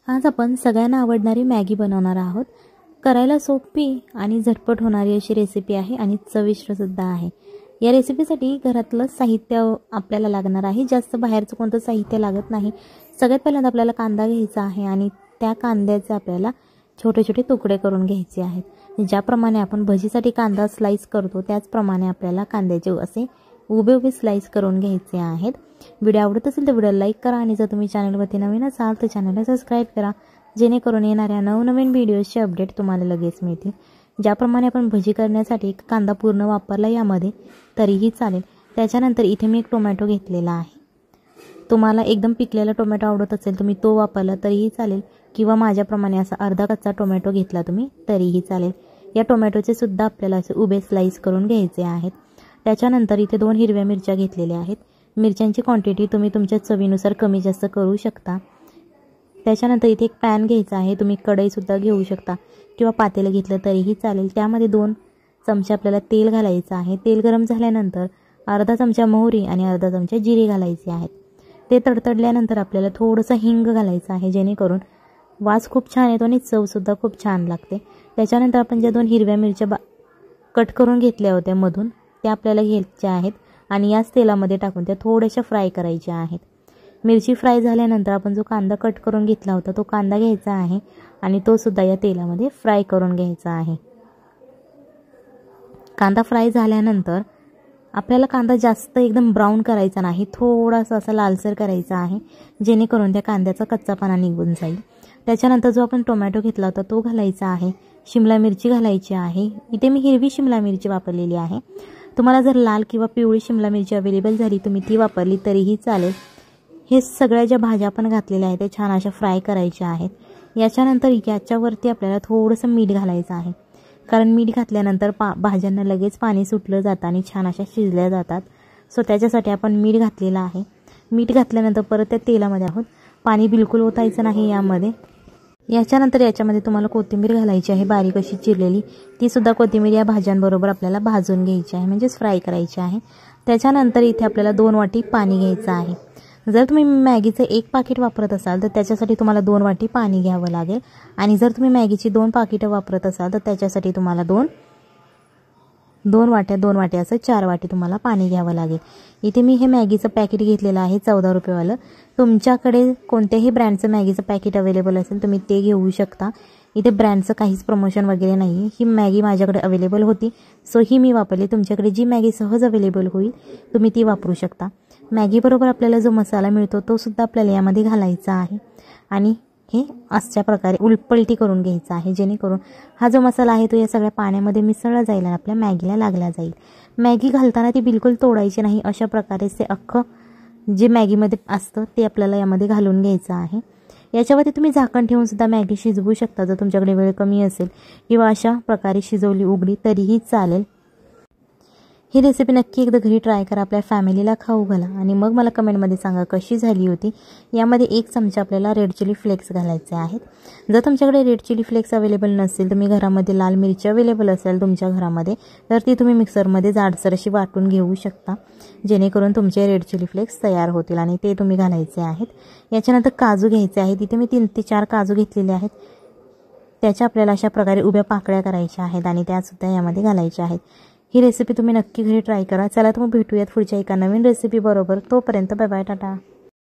आज आपण सगळ्यांना आवडणारी मॅगी बनवणार आहोत। करायला सोपी आणि झटपट होणारी अशी रेसिपी आहे आणि चविष्ट सुद्धा आहे। या रेसिपीसाठी घरातलं साहित्य आपल्याला लागणार आहे। जास्त बाहेरचं कोणतं साहित्य लागत नाही। सगळ्यात पहिल्यांदा आपल्याला कांदा घ्यायचा आहे आणि त्या कांद्याचे आपल्याला छोटे छोटे तुकडे करून घ्यायचे आहेत। ज्याप्रमाणे आपण भजीसाठी कांदा स्लाइस करतो त्याचप्रमाणे आपल्याला कांद्याचे असे उभे उभे स्लाइस करून घ्यायचे आहेत। व्हिडिओ आवडत असेल तर व्हिडिओला लाईक करा आणि जर तुम्ही चॅनलवरती नवीन असाल तर चॅनलला सबस्क्राइब करा, जेणेकरून येणाऱ्या नवनवीन व्हिडिओजचे अपडेट तुम्हाला लगेच मिळतील। ज्याप्रमाणे आपण भजी करण्यासाठी कांदा पूर्ण वापरला यामध्ये तरीही चालेल। त्याच्यानंतर इथे मी एक टोमॅटो घेतलेला आहे। तुम्हाला एकदम पिकलेला टोमॅटो आवडत असेल तुम्ही तो वापरला तरीही चालेल, किंवा माझ्याप्रमाणे असा अर्धा कच्चा टोमॅटो घेतला तुम्ही तरीही चालेल। या टोमॅटोचे सुद्धा आपल्याला असे उभे स्लाइस करून घ्यायचे आहेत। त्याच्यानंतर इथे 2 हिरव्या मिरच्या घेतलेल्या आहेत। मिरच्यांची क्वांटिटी तुम्ही तुमच्या चवीनुसार कमी जास्त करू शकता। त्याच्यानंतर इथे एक पॅन घ्यायचा आहे, तुम्ही कढई सुद्धा घेऊ शकता किंवा पातेलं घेतलं तरीही चालेल। त्यामध्ये 2 चमचे आपल्याला तेल घालायचं आहे। तेल गरम झाल्यानंतर अर्धा चमचा मोहरी आणि अर्धा चमचा जिरे घालायचे आहेत। ते तडतडल्यानंतर आपल्याला थोडंसं हिंग घालायचं आहे, जेणेकरून वास खूप छान येतो आणि चव सुद्धा खूप छान लागते। त्याच्यानंतर आपण ज्या 2 हिरव्या मिरच्या कट करून घेतल्या होत्या मधून त्या आपल्याला घ्यायच्या आहेत आणि याच तेलामध्ये टाकून त्या थोड्याशा फ्राय करायच्या आहेत। मिरची फ्राय झाल्यानंतर आपण जो कांदा कट करून घेतला होता तो कांदा घ्यायचा आहे आणि तो सुद्धा या तेलामध्ये फ्राय करून घ्यायचा आहे। कांदा फ्राय झाल्यानंतर आपल्याला कांदा जास्त एकदम ब्राऊन करायचा नाही, थोडासा असा लालसर करायचा आहे, जेणेकरून त्या कांद्याचा कच्चापणा निघून जाईल। त्याच्यानंतर जो आपण टोमॅटो घेतला होता तो घालायचा आहे। शिमला मिरची घालायची आहे। इथे मी हिरवी शिमला मिरची वापरलेली आहे। तुम्हाला जर लाल किंवा पिवळी शिमला मिरची अवेलेबल झाली तुम्ही ती वापरली तरीही चालेल। हे सगळ्या ज्या भाज्या आपण घातलेल्या आहेत ते छान अशा फ्राय करायच्या आहेत। याच्यानंतर याच्यावरती आपल्याला थोडंसं मीठ घालायचं आहे, कारण मीठ घातल्यानंतर भाज्यांना लगेच पाणी सुटलं जातं आणि छान अशा शिजल्या जातात। सो त्याच्यासाठी आपण मीठ घातलेलं आहे। मीठ घातल्यानंतर परत त्या तेलामध्ये आहोत पाणी बिलकुल ओतायचं नाही यामध्ये। याच्यानंतर याच्यामध्ये तुम्हाला कोथिंबीर घालायची आहे, बारीक अशी चिरलेली। ती सुद्धा कोथिंबीर या भाज्यांबरोबर आपल्याला भाजून घ्यायची आहे, म्हणजेच फ्राय करायची आहे। त्याच्यानंतर इथे आपल्याला 2 वाटी पाणी घ्यायचं आहे। जर तुम्ही मॅगीचं 1 पाकिट वापरत असाल तर त्याच्यासाठी तुम्हाला 2 वाटी पाणी घ्यावं लागेल, आणि जर तुम्ही मॅगीची 2 पाकिटं वापरत असाल तर त्याच्यासाठी तुम्हाला 2 वाट्या असं 4 वाटी तुम्हाला पाणी घ्यावं लागेल। इथे मी हे मॅगीचं पॅकेट घेतलेलं आहे 14 रुपयेवालं। तुमच्याकडे कोणत्याही ब्रँडचं मॅगीचं पॅकेट अवेलेबल असेल तुम्ही ते घेऊ शकता। इथे ब्रँडचं काहीच प्रमोशन वगैरे नाही। ही मॅगी माझ्याकडे अवेलेबल होती सो ही मी वापरली। तुमच्याकडे जी मॅगी सहज अवेलेबल होईल तुम्ही ती वापरू शकता। मॅगीबरोबर आपल्याला जो मसाला मिळतो तो सुद्धा आपल्याला यामध्ये घालायचा आहे आणि हे अशा प्रकारे उलटपलटी करून घ्यायचा आहे, जेणेकरून हा जो मसाला आहे तो या सगळ्या पाण्यामध्ये मिसळला जाईल आणि आपल्या मॅगीला लागला जाईल। मॅगी घालताना ती बिलकुल तोडायची नाही, अशा प्रकारे ते अख्खं जे मॅगीमध्ये असतं ते आपल्याला यामध्ये घालून घ्यायचं आहे। याच्यावरती तुम्ही झाकण ठेवून सुद्धा मॅगी शिजवू शकता जर तुमच्याकडे वेळ कमी असेल, किंवा अशा प्रकारे शिजवली उघडी तरीही चालेल। ही रेसिपी नक्की एकदा घरी ट्राय करा, आपल्या फॅमिलीला खाऊ घाला आणि मग मला कमेंटमध्ये सांगा कशी झाली होती। यामध्ये 1 चमचा आपल्याला रेड चिली फ्लेक्स घालायचे आहेत। जर तुमच्याकडे रेड चिली फ्लेक्स अवेलेबल नसेल, तुम्ही घरामध्ये लाल मिरची अवेलेबल असेल तुमच्या घरामध्ये तर ती तुम्ही मिक्सरमध्ये जाडसर अशी वाटून घेऊ शकता, जेणेकरून तुमचे रेड चिली फ्लेक्स तयार होतील आणि ते तुम्ही घालायचे आहेत। याच्यानंतर काजू घ्यायचे आहेत। इथे मी 3 ते 4 काजू घेतलेले आहेत। त्याच्या आपल्याला अशा प्रकारे उभ्या पाकळ्या करायच्या आहेत आणि त्यासुद्धा यामध्ये घालायच्या आहेत। ही रेसिपी तुम्ही नक्की घरी ट्राय करा। चला तर मग भेटूयात पुढच्या एका नवीन रेसिपी बरोबर। तोपर्यंत बाय बाय, टाटा।